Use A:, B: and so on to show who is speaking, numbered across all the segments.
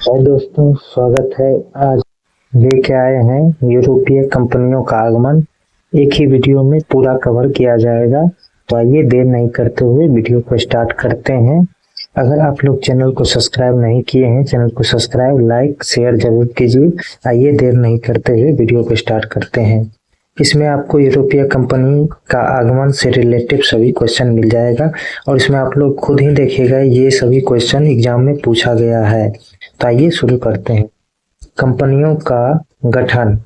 A: हाय दोस्तों, स्वागत है। आज लेके आए हैं यूरोपीय कंपनियों का आगमन। एक ही वीडियो में पूरा कवर किया जाएगा। तो आइए देर नहीं करते हुए वीडियो को स्टार्ट करते हैं। अगर आप लोग चैनल को सब्सक्राइब नहीं किए हैं, चैनल को सब्सक्राइब, लाइक, शेयर जरूर कीजिए। आइए देर नहीं करते हुए वीडियो को स्टार्ट करते हैं। इसमें आपको यूरोपीय कंपनी का आगमन से रिलेटेड सभी क्वेश्चन मिल जाएगा और इसमें आप लोग खुद ही देखिएगा, ये सभी क्वेश्चन एग्जाम में पूछा गया है। तो आइए शुरू करते हैं। कंपनियों का गठन।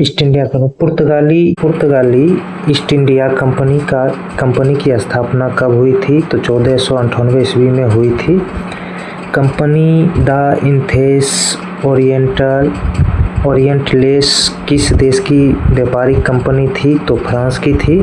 A: ईस्ट इंडिया पुर्तगाली ईस्ट इंडिया कंपनी की स्थापना कब हुई थी? तो 1498 ईस्वी में हुई थी। कंपनी द इंथेस ओरिएंटलेस किस देश की व्यापारिक कंपनी थी? तो फ्रांस की थी।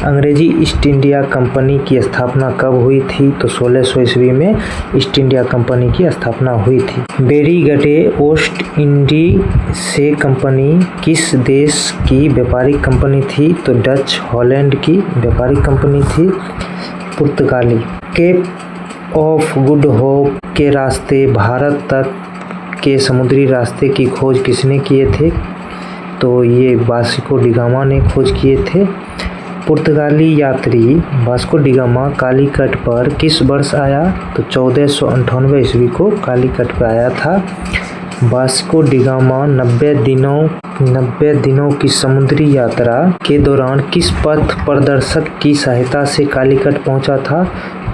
A: अंग्रेजी ईस्ट इंडिया कंपनी की स्थापना कब हुई थी? तो 1600 ईस्वी में ईस्ट इंडिया कंपनी की स्थापना हुई थी। बेरीगटे ओस्ट इंडी से कंपनी किस देश की व्यापारिक कंपनी थी? तो डच हॉलैंड की व्यापारिक कंपनी थी। पुर्तगाली केप ऑफ गुड होप के रास्ते भारत तक के समुद्री रास्ते की खोज किसने किए थे? तो ये वास्को डी गामा ने खोज किए थे। पुर्तगाली यात्री वास्को डी गामा कालीकट पर किस वर्ष आया? तो 1498 ईस्वी को कालीकट पर आया था। वास्को डी गामा 90 दिनों की समुद्री यात्रा के दौरान किस पथ प्रदर्शक की सहायता से कालीकट पहुंचा था?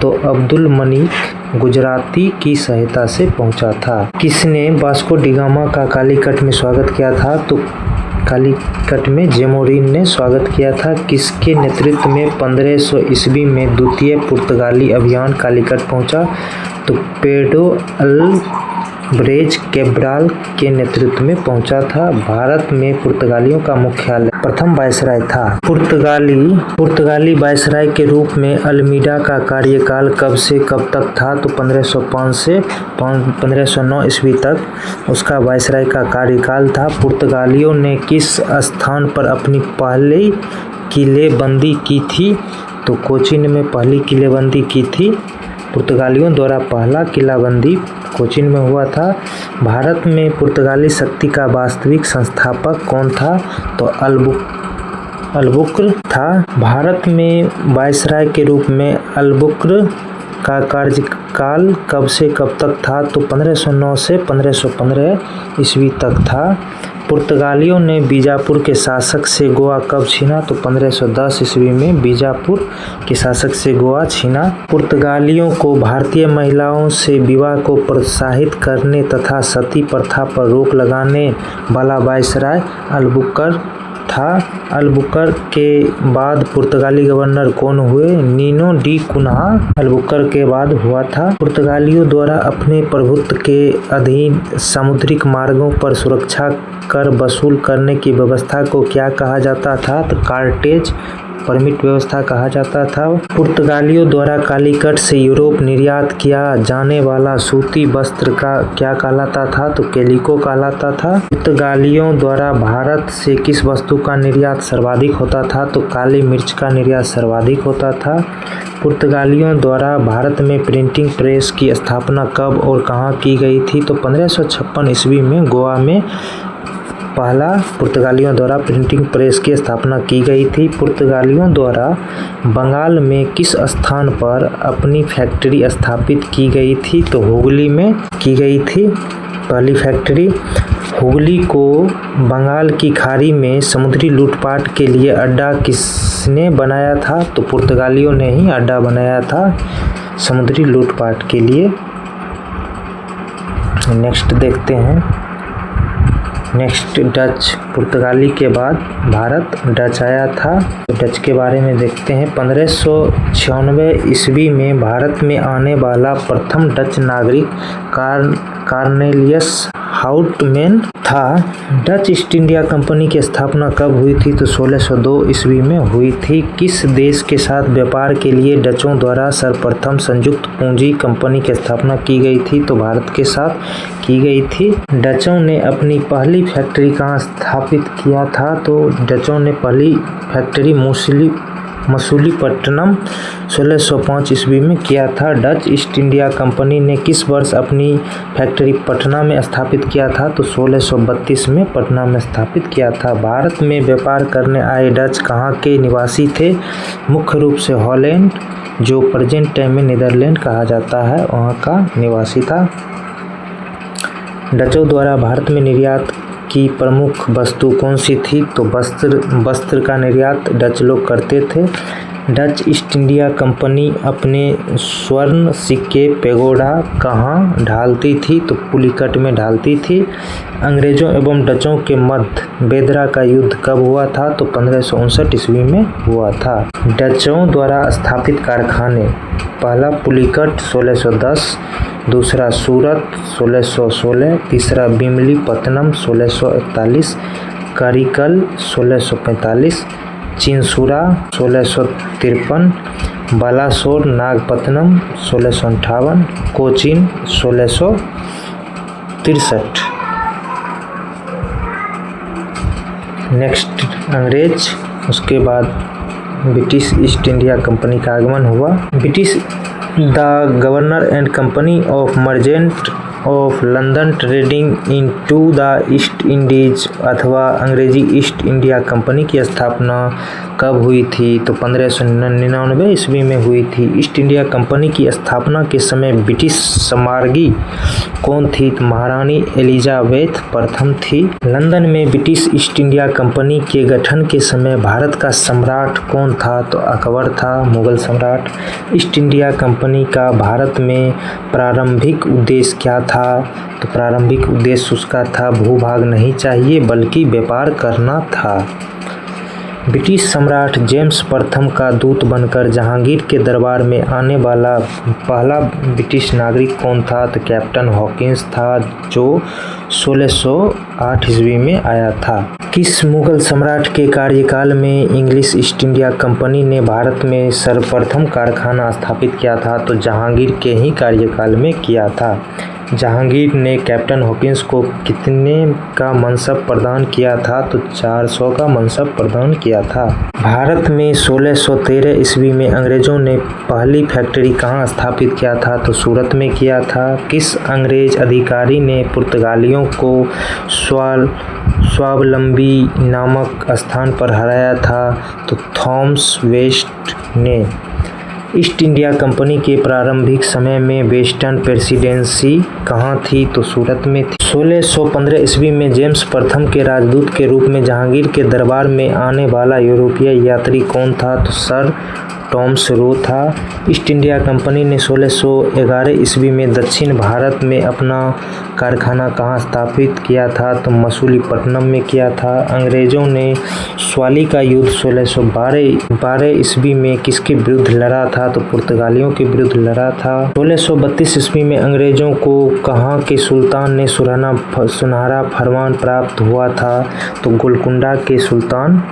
A: तो अब्दुल मनीक गुजराती की सहायता से पहुंचा था। किसने वास्को डी गामा का कालीकट में स्वागत किया था? तो कालीकट में जेमोरिन ने स्वागत किया था। किसके नेतृत्व में 1500 ईस्वी में द्वितीय पुर्तगाली अभियान कालीकट पहुंचा? तो पेड्रो अल्ब्रेज कैब्राल के नेतृत्व में पहुंचा था। भारत में पुर्तगालियों का मुख्यालय प्रथम वायसराय था। पुर्तगाली वायसराय के रूप में अल्मीडा का कार्यकाल कब से कब तक था? तो 1505 से 1509 ईस्वी तक उसका वायसराय का कार्यकाल था। पुर्तगालियों ने किस स्थान पर अपनी पहली किलेबंदी की थी? तो कोचीन में पहली किलेबंदी की थी। पुर्तगालियों द्वारा पहला किलाबंदी कोचीन में हुआ था। भारत में पुर्तगाली शक्ति का वास्तविक संस्थापक कौन था? तो अलबुक्र था। भारत में वायसराय के रूप में अलबुक्र का कार्यकाल कब से कब तक था? तो 1509 से 1515 ईस्वी तक था। पुर्तगालियों ने बीजापुर के शासक से गोवा कब छीना? तो 1510 ईस्वी में बीजापुर के शासक से गोवा छीना। पुर्तगालियों को भारतीय महिलाओं से विवाह को प्रोत्साहित करने तथा सती प्रथा पर रोक लगाने वाला वायसराय अलबुकर था। अलबुकर के बाद पुर्तगाली गवर्नर कौन हुए? नीनो डी कुन्हा अलबुकर के बाद हुआ था। पुर्तगालियों द्वारा अपने प्रभुत्व के अधीन सामुद्रिक मार्गों पर सुरक्षा कर वसूल करने की व्यवस्था को क्या कहा जाता था? तो कार्टेज परमिट व्यवस्था कहा जाता था। पुर्तगालियों द्वारा कालीकट से यूरोप निर्यात किया जाने वाला सूती वस्त्र का क्या कहलाता था? तो कैलिको कहलाता था। पुर्तगालियों द्वारा भारत से किस वस्तु का निर्यात सर्वाधिक होता था? तो काली मिर्च का निर्यात सर्वाधिक होता था। पुर्तगालियों द्वारा भारत में प्रिंटिंग प्रेस की स्थापना कब और कहाँ की गई थी? तो 1556 ईस्वी में गोवा में पहला पुर्तगालियों द्वारा प्रिंटिंग प्रेस की स्थापना की गई थी। पुर्तगालियों द्वारा बंगाल में किस स्थान पर अपनी फैक्ट्री स्थापित की गई थी? तो हुगली में की गई थी पहली फैक्ट्री। हुगली को बंगाल की खाड़ी में समुद्री लूटपाट के लिए अड्डा किसने बनाया था? तो पुर्तगालियों ने ही अड्डा बनाया था समुद्री लूटपाट के लिए। नेक्स्ट देखते हैं। Next Dutch. पुर्तगाली के बाद भारत डच आया था। तो डच के बारे में देखते हैं। 1596 ईस्वी में भारत में आने वाला प्रथम डच नागरिक कार्नेलियस हाउटमैन था। डच ईस्ट इंडिया कंपनी की स्थापना कब हुई थी? तो 1602 ईस्वी में हुई थी। किस देश के साथ व्यापार के लिए डचों द्वारा सर्वप्रथम संयुक्त पूंजी कंपनी की स्थापना की गई थी? तो भारत के साथ की गई थी। डचों ने अपनी पहली फैक्ट्री कहाँ स्थापित किया था? तो डचों ने पहली फैक्ट्री मसूलीपट्टनम 1605 ईस्वी में किया था। डच ईस्ट इंडिया कंपनी ने किस वर्ष अपनी फैक्ट्री पटना में स्थापित किया था? तो 1632 में पटना में स्थापित किया था। भारत में व्यापार करने आए डच कहाँ के निवासी थे? मुख्य रूप से हॉलैंड, जो प्रेजेंट टाइम में नीदरलैंड कहा जाता है, वहाँ का निवासी था। डचों द्वारा भारत में निर्यात की प्रमुख वस्तु कौन सी थी? तो वस्त्र का निर्यात डच लोग करते थे। डच ईस्ट इंडिया कंपनी अपने स्वर्ण सिक्के पैगोडा कहाँ ढालती थी? तो पुलिकट में ढालती थी। अंग्रेजों एवं डचों के मध्य बेदरा का युद्ध कब हुआ था? तो 1559 ईस्वी में हुआ था। डचों द्वारा स्थापित कारखाने, पहला पुलिकट 1610, दूसरा सूरत 1616, तीसरा बिमली पत्तनम 1641, करिकल 1645, चिंसुरा 1653, बालासोर नागपत्तनम 1658, कोचीन 1663। नेक्स्ट अंग्रेज, उसके बाद ब्रिटिश ईस्ट इंडिया कंपनी का आगमन हुआ। British the governor and company of merchant of London trading into the east Indies अथवा अंग्रेजी ईस्ट इंडिया कंपनी की स्थापना कब हुई थी? तो 1599 ईस्वी में हुई थी। ईस्ट इंडिया कंपनी की स्थापना के समय ब्रिटिश सम्राज्ञी कौन थी? तो महारानी एलिजाबेथ प्रथम थी। लंदन में ब्रिटिश ईस्ट इंडिया कंपनी के गठन के समय भारत का सम्राट कौन था? तो अकबर था, मुगल सम्राट। ईस्ट इंडिया कंपनी का भारत में प्रारंभिक उद्देश्य क्या था? तो प्रारंभिक उद्देश्य उसका था भूभाग नहीं चाहिए बल्कि व्यापार करना था। ब्रिटिश सम्राट जेम्स प्रथम का दूत बनकर जहांगीर के दरबार में आने वाला पहला ब्रिटिश नागरिक कौन था? तो कैप्टन हॉकिंस था, जो 1608 ईस्वी में आया था। किस मुगल सम्राट के कार्यकाल में इंग्लिश ईस्ट इंडिया कंपनी ने भारत में सर्वप्रथम कारखाना स्थापित किया था? तो जहांगीर के ही कार्यकाल में किया था। जहांगीर ने कैप्टन हॉकिंस को कितने का मनसब प्रदान किया था? तो 400 का मनसब प्रदान किया था। भारत में 1613 ईस्वी में अंग्रेजों ने पहली फैक्ट्री कहाँ स्थापित किया था? तो सूरत में किया था। किस अंग्रेज अधिकारी ने पुर्तगालियों को स्वावलंबी नामक स्थान पर हराया था? तो थॉमस वेस्ट ने। ईस्ट इंडिया कंपनी के प्रारंभिक समय में वेस्टर्न प्रेसिडेंसी कहाँ थी? तो सूरत में थी। 1615 ईस्वी में जेम्स प्रथम के राजदूत के रूप में जहांगीर के दरबार में आने वाला यूरोपीय यात्री कौन था? तो सर टॉमस रो था। ईस्ट इंडिया कंपनी ने 1611 ईस्वी में दक्षिण भारत में अपना कारखाना कहाँ स्थापित किया था? तो मसूलीपट्टनम में किया था। अंग्रेजों ने स्वाली का युद्ध 1612 ईस्वी में किसके विरुद्ध लड़ा था? तो पुर्तगालियों के विरुद्ध लड़ा था। 1632 ईस्वी में अंग्रेजों को कहाँ के सुल्तान ने सुनहरा फरमान प्राप्त हुआ था? तो गोलकुंडा के सुल्तान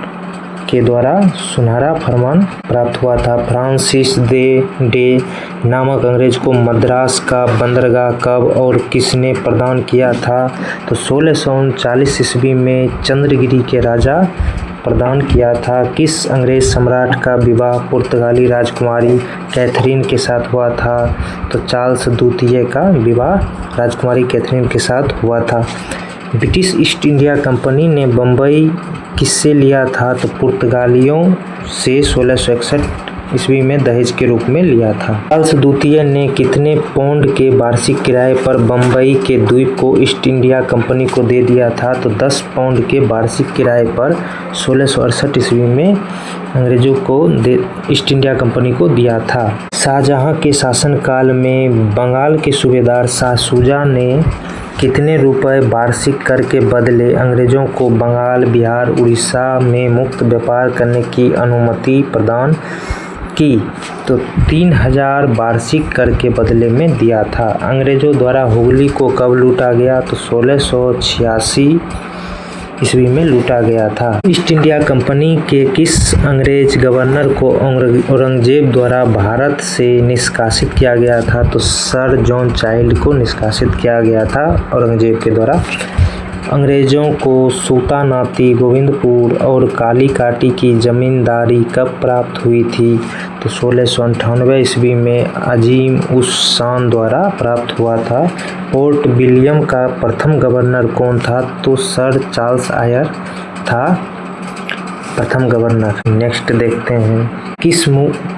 A: के द्वारा सुनहरा फरमान प्राप्त हुआ था। फ्रांसिस डे नामक अंग्रेज को मद्रास का बंदरगाह कब और किसने प्रदान किया था? तो 1639 ईस्वी में चंद्रगिरी के राजा प्रदान किया था। किस अंग्रेज सम्राट का विवाह पुर्तगाली राजकुमारी कैथरीन के साथ हुआ था? तो चार्ल्स द्वितीय का विवाह राजकुमारी कैथरीन के साथ हुआ था। ब्रिटिश ईस्ट इंडिया कंपनी ने बम्बई किससे लिया था? तो पुर्तगालियों से 1661 ईस्वी में दहेज के रूप में लिया था। चार्ल्स द्वितीय ने कितने पाउंड के वार्षिक किराए पर बम्बई के द्वीप को ईस्ट इंडिया कंपनी को दे दिया था? तो 10 पाउंड के वार्षिक किराए पर 1668 ईस्वी में अंग्रेजों को ईस्ट इंडिया कंपनी को दिया था। शाहजहां के शासनकाल में बंगाल के सूबेदार शाह शुजा ने कितने रुपए वार्षिक कर के बदले अंग्रेजों को बंगाल, बिहार, उड़ीसा में मुक्त व्यापार करने की अनुमति प्रदान की? तो 3000 वार्षिक कर के बदले में दिया था। अंग्रेजों द्वारा हुगली को कब लूटा गया? तो 1686 ईस्वी में लूटा गया था। ईस्ट इंडिया कंपनी के किस अंग्रेज गवर्नर को औरंगजेब द्वारा भारत से निष्कासित किया गया था? तो सर जॉन चाइल्ड को निष्कासित किया गया था औरंगजेब के द्वारा। अंग्रेजों को सूतानाती, गोविंदपुर और कालीकाटी की जमींदारी कब प्राप्त हुई थी? तो 1698 ईस्वी में अजीम उस शान द्वारा प्राप्त हुआ था। पोर्ट विलियम का प्रथम गवर्नर कौन था? तो सर चार्ल्स आयर था प्रथम गवर्नर। नेक्स्ट देखते हैं,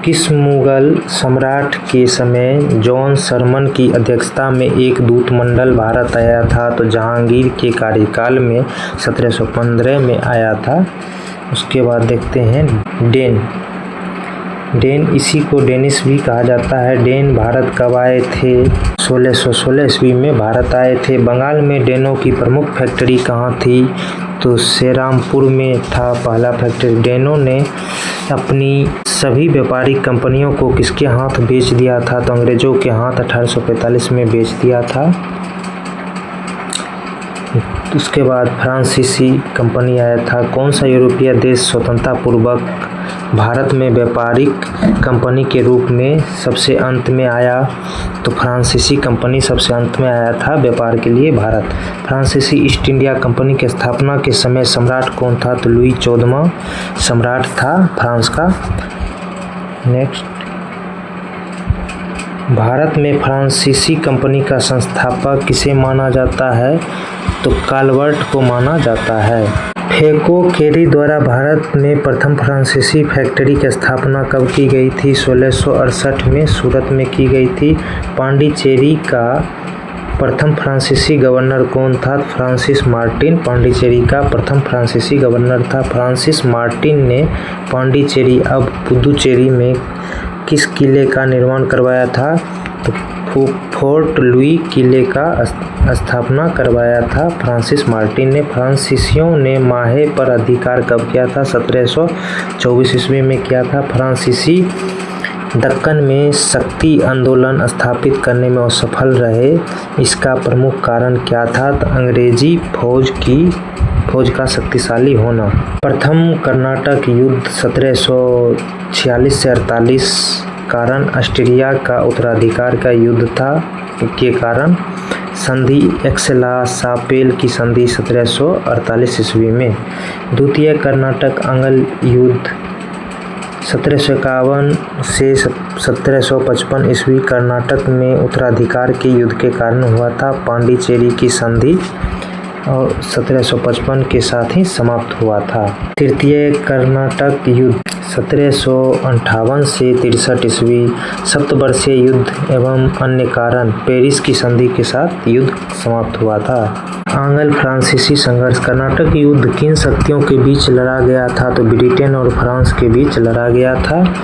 A: किस मुगल सम्राट के समय जॉन सरमन की अध्यक्षता में एक दूतमंडल भारत आया था? तो जहांगीर के कार्यकाल में 1715 में आया था। उसके बाद देखते हैं डेन, इसी को डेनिश भी कहा जाता है। डेन भारत कब आए थे? 1616 ईस्वी में भारत आए थे। बंगाल में डेनों की प्रमुख फैक्ट्री कहाँ थी? तो सेरामपुर में था पहला फैक्ट्री। डेनों ने अपनी सभी व्यापारिक कंपनियों को किसके हाथ बेच दिया था? तो अंग्रेजों के हाथ 1845 में बेच दिया था। उसके बाद फ्रांसीसी कंपनी आया था। कौन सा यूरोपीय देश स्वतंत्रता पूर्वक भारत में व्यापारिक कंपनी के रूप में सबसे अंत में आया? तो फ्रांसीसी कंपनी सबसे अंत में आया था व्यापार के लिए भारत। फ्रांसीसी ईस्ट इंडिया कंपनी की स्थापना के समय सम्राट कौन था? तो लुई 14वां सम्राट था फ्रांस का। नेक्स्ट, भारत में फ्रांसीसी कंपनी का संस्थापक किसे माना जाता है? तो काल्वर्ट को माना जाता है। फेको केरी द्वारा भारत में प्रथम फ्रांसीसी फैक्ट्री की स्थापना कब की गई थी? 1668 में सूरत में की गई थी। पांडिचेरी का प्रथम फ्रांसीसी गवर्नर कौन था? फ्रांसिस मार्टिन पांडिचेरी का प्रथम फ्रांसीसी गवर्नर था। फ्रांसिस मार्टिन ने पांडिचेरी अब पुदुचेरी में किस किले का निर्माण करवाया था? तो फोर्ट लुई किले का स्थापना करवाया था फ्रांसिस मार्टिन ने। फ्रांसीसियों ने माहे पर अधिकार कब किया था? 1724 ईस्वी में किया था। फ्रांसीसी दक्कन में शक्ति आंदोलन स्थापित करने में असफल रहे, इसका प्रमुख कारण क्या था? तो अंग्रेजी फौज का शक्तिशाली होना। प्रथम कर्नाटक युद्ध 1746 से 48 कारण ऑस्ट्रिया का उत्तराधिकार का युद्ध था के कारण संधि एक्सला-शापेल की संधि 1748 ईस्वी में। द्वितीय कर्नाटक अंगल युद्ध 1751 से 1755 ईस्वी कर्नाटक में उत्तराधिकार के युद्ध के कारण हुआ था। पांडिचेरी की संधि और 1755 के साथ ही समाप्त हुआ था। तृतीय कर्नाटक युद्ध 1758 से 63 ईस्वी। सप्तवर्षीय युद्ध एवं अन्य कारण पेरिस की संधि के साथ युद्ध समाप्त हुआ था। आंग्ल फ्रांसीसी संघर्ष कर्नाटक युद्ध किन शक्तियों के बीच लड़ा गया था? तो ब्रिटेन और फ्रांस के बीच लड़ा गया था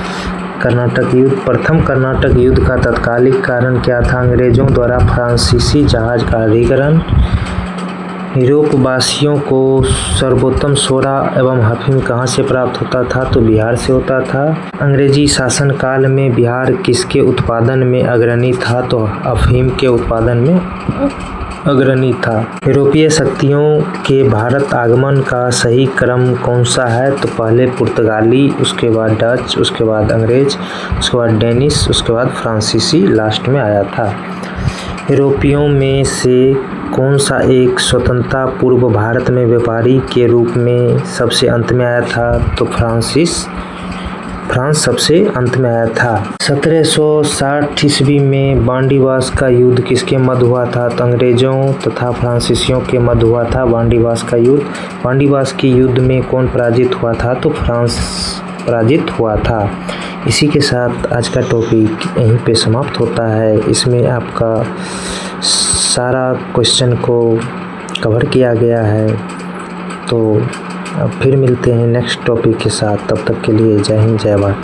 A: कर्नाटक युद्ध। प्रथम कर्नाटक युद्ध का तत्कालिक कारण क्या था? अंग्रेजों द्वारा फ्रांसीसी जहाज का अधिग्रहण। यूरोपवासियों को सर्वोत्तम सोडा एवं अफीम कहाँ से प्राप्त होता था? तो बिहार से होता था। अंग्रेजी शासनकाल में बिहार किसके उत्पादन में अग्रणी था? तो अफीम के उत्पादन में अग्रणी था। यूरोपीय शक्तियों के भारत आगमन का सही क्रम कौन सा है? तो पहले पुर्तगाली, उसके बाद डच, उसके बाद अंग्रेज, उसके बाद डेनिश, उसके बाद फ्रांसीसी लास्ट में आया था। यूरोपियों में से कौन सा एक स्वतंत्रता पूर्व भारत में व्यापारी के रूप में सबसे अंत में आया था? तो फ्रांस सबसे अंत में आया था। 1760 ईस्वी में बांडीवास का युद्ध किसके मध्य हुआ था? तो अंग्रेजों तथा फ्रांसीसियों के मध्य हुआ था बांडीवास का युद्ध। बांडीवास के युद्ध में कौन पराजित हुआ था? तो फ्रांस पराजित हुआ था। इसी के साथ आज का टॉपिक यहीं पे समाप्त होता है। इसमें आपका सारा क्वेश्चन को कवर किया गया है। तो अब फिर मिलते हैं नेक्स्ट टॉपिक के साथ। तब तक के लिए जय हिंद, जय भारत।